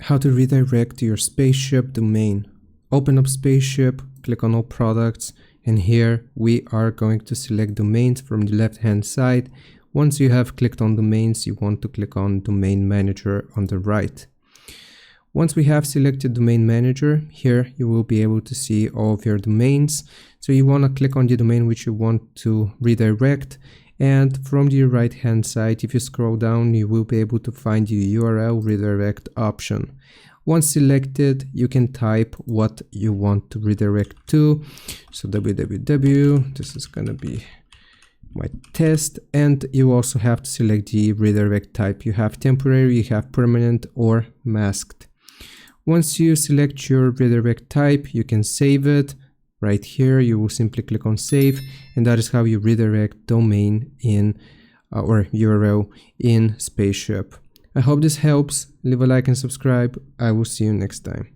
How to redirect your Spaceship domain. Open up Spaceship, click on all products, and here we are going to select domains from the left hand side. Once you have clicked on domains, you want to click on Domain Manager on the right. Once we have selected Domain Manager, here you will be able to see all of your domains. So you want to click on the domain which you want to redirect, and from the right hand side, if you scroll down, you will be able to find the URL redirect option. Once selected, you can type what you want to redirect to. So www, this is going to be my test, and you also have to select the redirect type. You have temporary, you have permanent, or masked. Once you select your redirect type, you can save it. Right here, you will simply click on save, and that is how you redirect domain in or URL in Spaceship. I hope this helps. Leave a like and subscribe. I will see you next time.